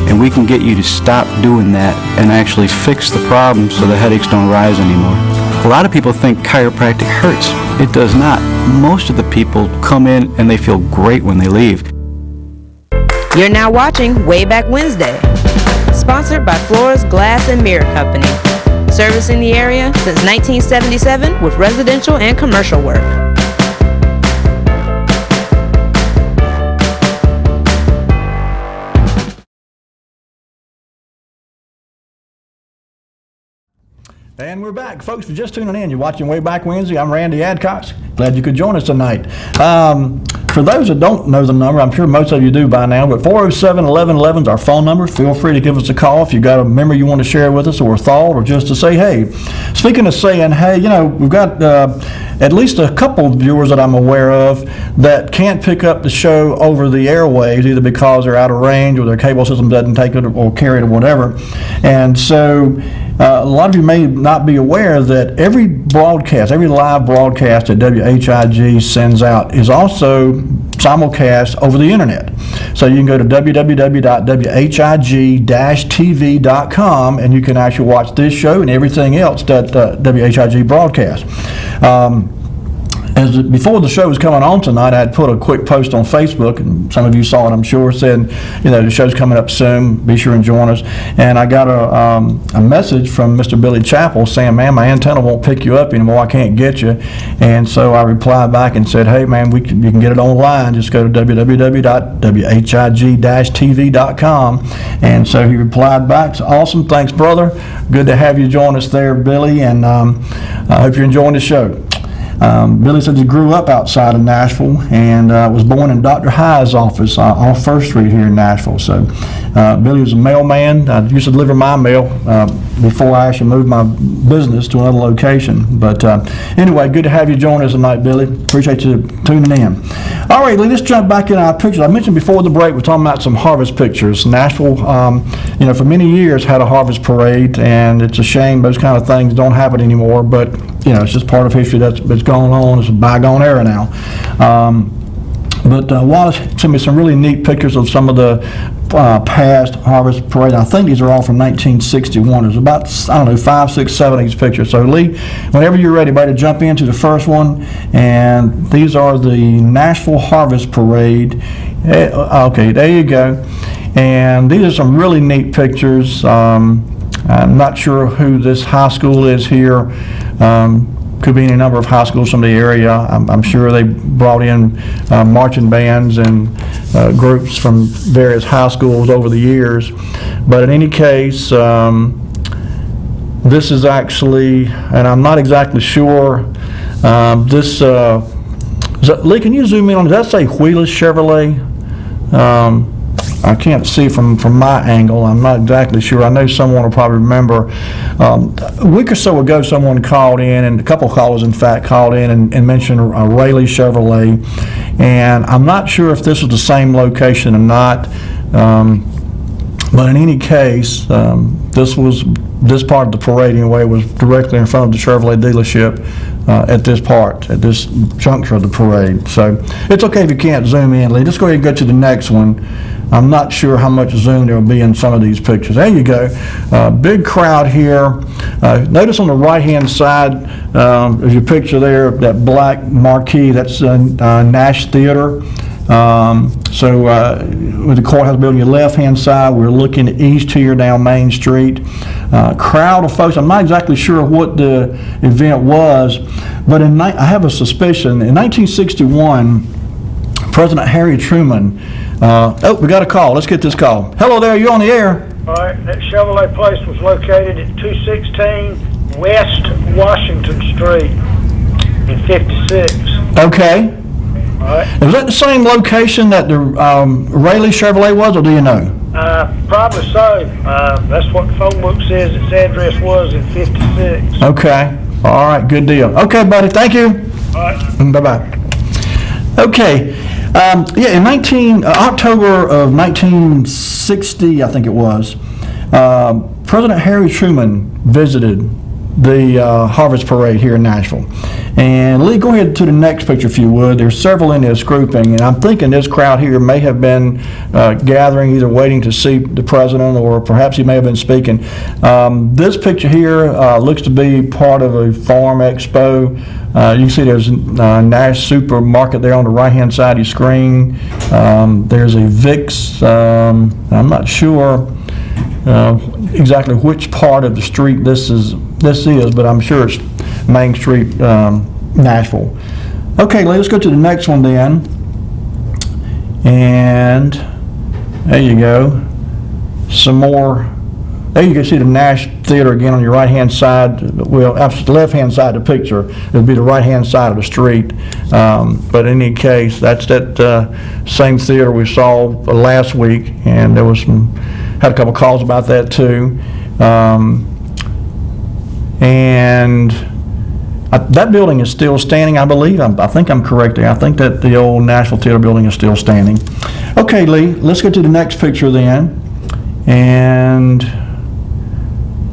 and we can get you to stop doing that and actually fix the problem so the headaches don't rise anymore. A lot of people think chiropractic hurts. It does not. Most of the people come in and they feel great when they leave. You're now watching Wayback Wednesday, sponsored by Flora's Glass and Mirror Company, servicing the area since 1977 with residential and commercial work. And we're back. Folks, if you're just tuning in, you're watching Wayback Wednesday. I'm Randy Adcox. Glad you could join us tonight. For those that don't know the number, I'm sure most of you do by now, but 407-1111 is our phone number. Feel free to give us a call if you've got a memory you want to share with us or a thought, or just to say, hey. Speaking of saying, hey, you know, we've got at least a couple of viewers that I'm aware of that can't pick up the show over the airwaves, either because they're out of range or their cable system doesn't take it or carry it or whatever. And so a lot of you may not be aware that every broadcast, every live broadcast that WHIG sends out is also simulcast over the internet. So you can go to www.whig-tv.com and you can actually watch this show and everything else that WHIG broadcasts. Before the show was coming on tonight, I had put a quick post on Facebook, and some of you saw it, I'm sure, said, the show's coming up soon, be sure and join us. And I got a message from Mr. Billy Chappell saying, man, my antenna won't pick you up anymore, I can't get you. And so I replied back and said, hey, man, you can get it online, just go to www.whig-tv.com. And so he replied back, awesome, thanks, brother. Good to have you join us there, Billy, and I hope you're enjoying the show. Billy said he grew up outside of Nashville and was born in Dr. High's office on 1st Street here in Nashville. So Billy was a mailman. I used to deliver my mail before I actually moved my business to another location. But anyway, good to have you join us tonight, Billy. Appreciate you tuning in. All right, let's jump back in our pictures. I mentioned before the break, we're talking about some harvest pictures. Nashville, for many years had a harvest parade, and it's a shame those kind of things don't happen anymore. But it's just part of history that's going on. It's a bygone era now. But Wallace sent me some really neat pictures of some of the past harvest parades. I think these are all from 1961. There's about, 5, 6, 7 of these pictures. So Lee, whenever you're ready, to jump into the first one. And these are the Nashville Harvest Parade. Okay, there you go. And these are some really neat pictures. I'm not sure who this high school is here. Could be any number of high schools from the area. I'm sure they brought in marching bands and groups from various high schools over the years. But in any case, this is actually, and I'm not exactly sure, Lee, can you zoom in on, does that say Wheeler Chevrolet? I can't see from my angle. I'm not exactly sure. I know someone will probably remember. A week or so ago, someone called in, and a couple of callers, in fact, called in and mentioned Rayleigh Chevrolet. And I'm not sure if this was the same location or not. But in any case, this part of the parade, anyway, was directly in front of the Chevrolet dealership at this juncture of the parade. So it's okay if you can't zoom in, Lee. Let's go ahead and go to the next one. I'm not sure how much zoom there will be in some of these pictures. There you go. Big crowd here. Notice on the right-hand side, there's your picture there, that black marquee, that's Nash Theater. So with the courthouse building, your left-hand side, we're looking east here down Main Street. Crowd of folks. I'm not exactly sure what the event was, but I have a suspicion. In 1961, President Harry Truman, we got a call. Let's get this call. Hello there, you're on the air. All right, that Chevrolet place was located at 216 West Washington Street in 56. Okay. Right. Was that the same location that the Rayleigh Chevrolet was, or do you know? Probably so. That's what the phone book says its address was in 56. Okay. All right, good deal. Okay, buddy, thank you. All right. Bye-bye. Okay. In October of 1960, I think it was, President Harry Truman visited the Harvest Parade here in Nashville. And Lee, go ahead to the next picture if you would. There's several in this grouping, and I'm thinking this crowd here may have been gathering, either waiting to see the president, or perhaps he may have been speaking. This picture here looks to be part of a farm expo. You can see there's Nash Supermarket there on the right-hand side of your screen. There's a Vicks. I'm not sure exactly which part of the street this is, but I'm sure it's Main Street, Nashville. Okay, let's go to the next one then. And there you go. Some more. There you can see the Nash Theater again on your right-hand side. Well, the left-hand side of the picture. It'll be the right-hand side of the street. But in any case, that's that same theater we saw last week, and there was had a couple calls about that too. And that building is still standing, I believe. I think I'm correct there. I think that the old Nashville Theater building is still standing. Okay, Lee, let's go to the next picture then. And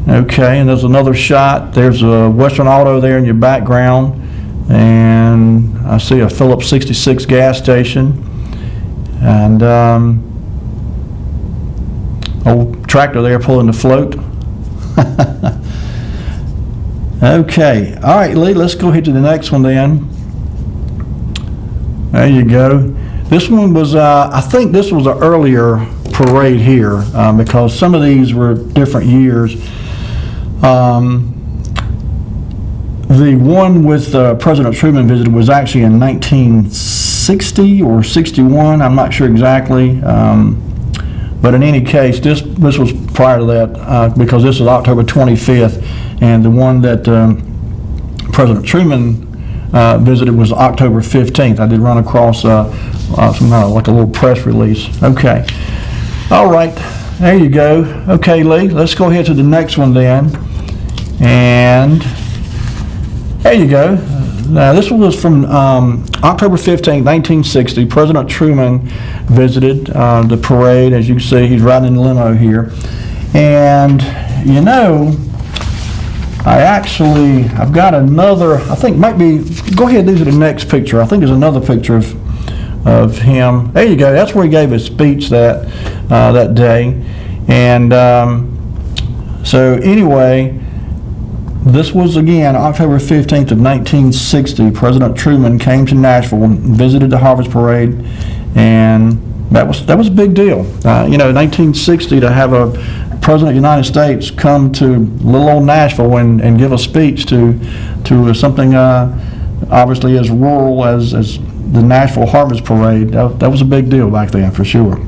okay, and there's another shot. There's a Western Auto there in your background, and I see a Phillips 66 gas station, and old tractor there pulling the float. Okay, all right, Lee, let's go ahead to the next one then. There you go. This one was, I think this was an earlier parade here because some of these were different years. The one with President Truman visited was actually in 1960 or 61. I'm not sure exactly. But in any case, this was prior to that because this is October 25th, and the one that President Truman visited was October 15th. I did run across some like a little press release. Okay. All right. There you go. Okay, Lee, let's go ahead to the next one then. And there you go. Now, this one was from October 15, 1960. President Truman visited the parade. As you can see, he's riding in the limo here. And, you know, I've got another, I think might be, go ahead, these are the next picture. I think there's another picture of him. There you go. That's where he gave his speech that day. And so anyway, this was, again, October 15th of 1960. President Truman came to Nashville and visited the Harvest Parade, and that was a big deal. You know, 1960, to have a President of the United States come to little old Nashville and give a speech to something obviously as rural as the Nashville Harvest Parade. That was a big deal back then, for sure.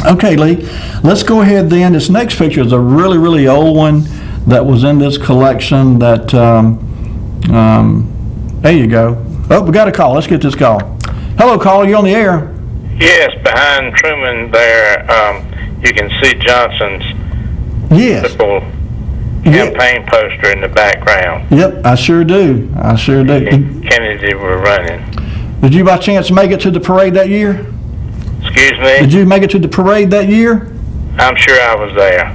Okay, Lee, let's go ahead then. This next picture is a really, really old one that was in this collection that, there you go. Oh, we got a call. Let's get this call. Hello, caller, you're on the air. Yes, behind Truman there, you can see Johnson's little campaign poster in the background. Yep, I sure do. Kennedy were running. Did you by chance make it to the parade that year? Excuse me? Did you make it to the parade that year? I'm sure I was there.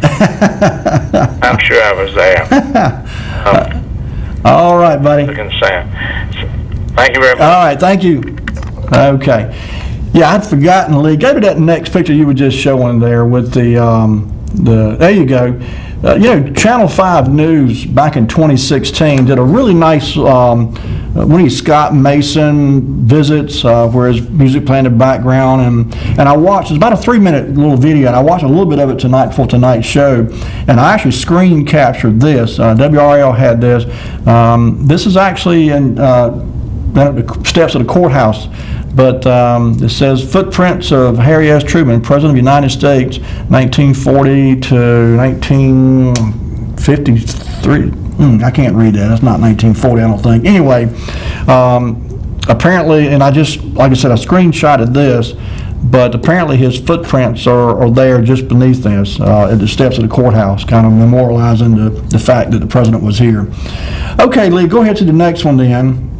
All right, buddy. Looking Sam. Thank you very much. All right, thank you. Okay. Yeah, I'd forgotten, Lee. Go to that next picture you were just showing there with the there you go. You know, Channel 5 News back in 2016 did a really nice one of Scott Mason visits where his music playing in the background, and I watched, it's about a 3-minute little video, and I watched a little bit of it tonight for tonight's show, and I actually screen captured this. WRL had this. This is actually in the steps of the courthouse. But it says footprints of Harry S. Truman, President of the United States, 1940 to 1953. I can't read that. That's not 1940, I don't think. Anyway, apparently, and I just, like I said, I screenshotted this, but apparently his footprints are there just beneath this at the steps of the courthouse, kind of memorializing the fact that the president was here. Okay, Lee, go ahead to the next one then.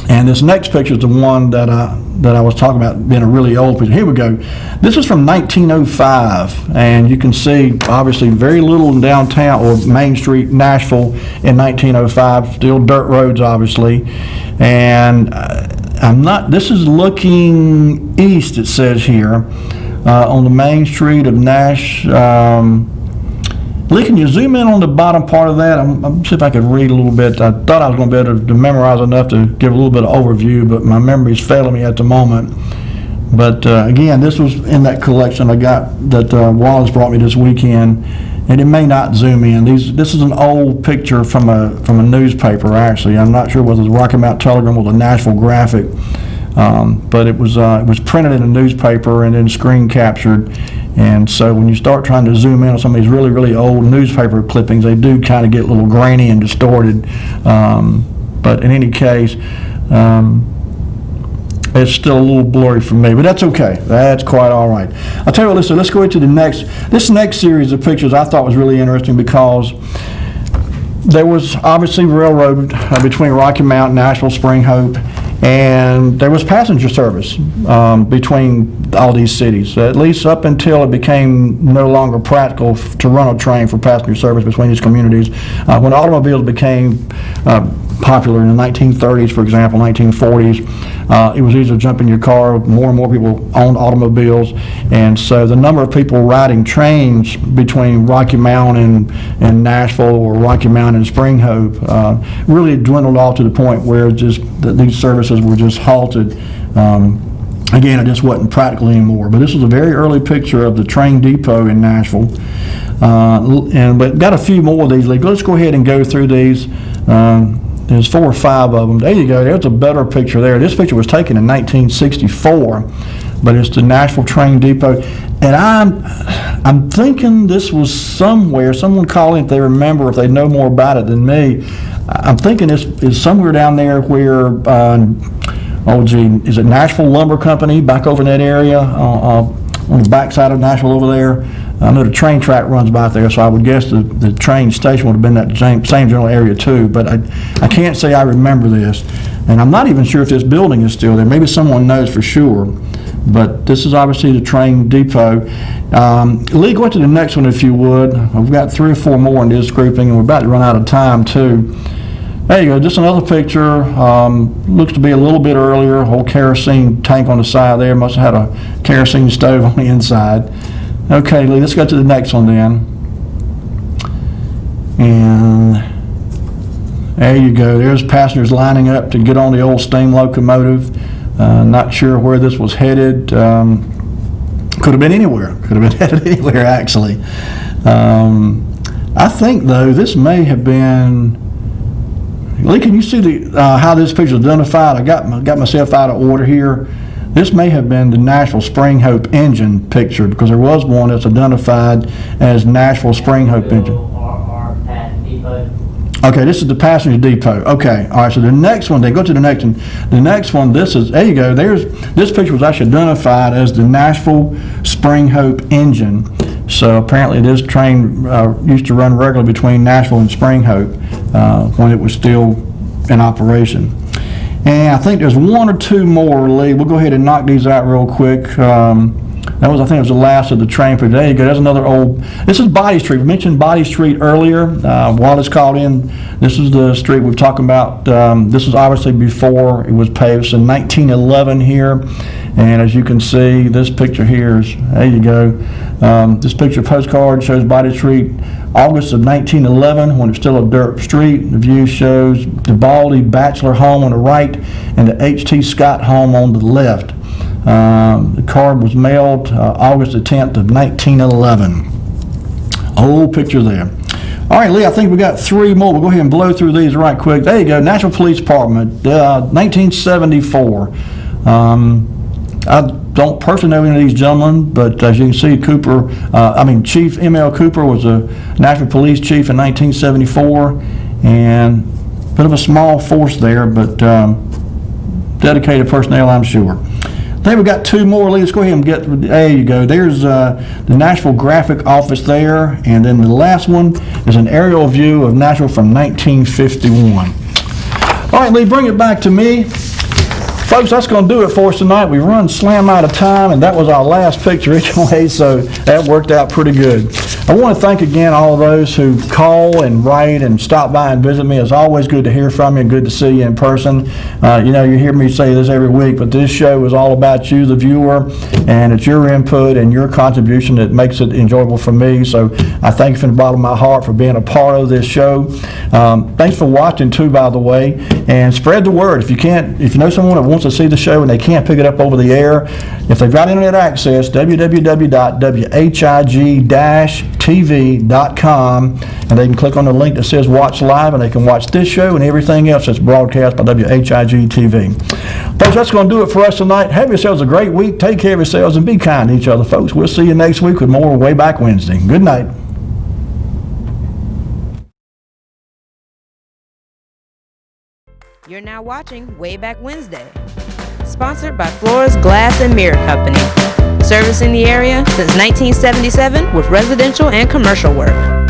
And this next picture is the one that I was talking about being a really old picture. Here we go. This is from 1905, and you can see obviously very little in downtown or Main Street, Nashville in 1905. Still dirt roads, obviously. And this is looking east, it says here, on the Main Street of Nash. Lee, can you zoom in on the bottom part of that? I'm see if I could read a little bit. I thought I was going to be able to memorize enough to give a little bit of overview, but my memory is failing me at the moment. But again, this was in that collection I got that Wallace brought me this weekend, and it may not zoom in. This is an old picture from a newspaper, actually. I'm not sure whether it was Rocky Mount Telegram or the Nashville Graphic, but it was printed in a newspaper and then screen captured. And so when you start trying to zoom in on some of these really, really old newspaper clippings, they do kind of get a little grainy and distorted. But in any case, it's still a little blurry for me, but that's okay. That's quite all right. I'll tell you what, listen, let's go into this next series of pictures I thought was really interesting because there was obviously railroad between Rocky Mount, Nashville, Spring Hope, and there was passenger service between all these cities, at least up until it became no longer practical to run a train for passenger service between these communities. When automobiles became popular in the 1930s, for example, 1940s, it was easy to jump in your car. More and more people owned automobiles, and so the number of people riding trains between Rocky Mount and Nashville, or Rocky Mount and Spring Hope, really dwindled off to the point where these services were just halted Again, it just wasn't practical anymore. But this was a very early picture of the train depot in Nashville. But got a few more of these. Let's go ahead and go through these. There's 4 or 5 of them. There you go. There's a better picture there. This picture was taken in 1964, but it's the Nashville train depot. And I'm thinking this was somewhere. Someone call in if they remember, if they know more about it than me. I'm thinking this is somewhere down there where. Is it Nashville Lumber Company back over in that area on the backside of Nashville over there? I know the train track runs by there, so I would guess the train station would have been that same general area too, but I can't say I remember this. And I'm not even sure if this building is still there. Maybe someone knows for sure. But this is obviously the train depot. Lee, go to the next one if you would. We've got 3 or 4 more in this grouping, and we're about to run out of time too. There you go, just another picture. Looks to be a little bit earlier. Whole kerosene tank on the side there. Must have had a kerosene stove on the inside. Okay, Lee, let's go to the next one then. And there you go. There's passengers lining up to get on the old steam locomotive. Not sure where this was headed. Could have been anywhere. Could have been headed anywhere, actually. I think, though, this may have been... Lee, can you see how this picture is identified? I got myself out of order here. This may have been the Nashville Spring Hope engine picture, because there was one that's identified as Nashville Spring Hope engine. Okay, this is the passenger depot. Okay, all right, so the next one, go to the next one. The next one, there you go. This picture was actually identified as the Nashville Spring Hope engine. So apparently this train used to run regularly between Nashville and Spring Hope when it was still in operation. And I think there's 1 or 2 more, Lee. We'll go ahead and knock these out real quick. I think it was the last of the train. But there you go. There's another old. This is Boddy Street. We mentioned Boddy Street earlier. Wallace called in. This is the street we're talking about. This was obviously before it was paved. It's in 1911 here. And as you can see, this picture here is, there you go. This picture postcard shows Boddy Street, August of 1911, when it's still a dirt street. The view shows the Boddy Bachelor home on the right and the H.T. Scott home on the left. The card was mailed August the 10th of 1911. Old picture there. All right, Lee, I think we got 3 more. We'll go ahead and blow through these right quick. There you go, Nashville Police Department, 1974. I don't personally know any of these gentlemen, but as you can see, Chief M.L. Cooper was a Nashville Police Chief in 1974, and a bit of a small force there, but dedicated personnel, I'm sure. I think we got 2 more. Let's go ahead and there you go. There's the Nashville Graphic Office there, and then the last one is an aerial view of Nashville from 1951. All right, Lee, bring it back to me. Folks, that's going to do it for us tonight. We run slam out of time, and that was our last picture anyway, so that worked out pretty good. I want to thank again all those who call and write and stop by and visit me. It's always good to hear from you and good to see you in person. You hear me say this every week, but this show is all about you, the viewer, and it's your input and your contribution that makes it enjoyable for me. So I thank you from the bottom of my heart for being a part of this show. Thanks for watching too, by the way, and spread the word. If you know someone that wants to see the show and they can't pick it up over the air, if they've got internet access, www.whig-tv.com, and they can click on the link that says watch live, and they can watch this show and everything else that's broadcast by WHIG-TV. Folks, that's going to do it for us tonight. Have yourselves a great week. Take care of yourselves and be kind to each other, folks. We'll see you next week with more Wayback Wednesday. Good night. You're now watching Wayback Wednesday, sponsored by Flora's Glass and Mirror Company, servicing the area since 1977 with residential and commercial work.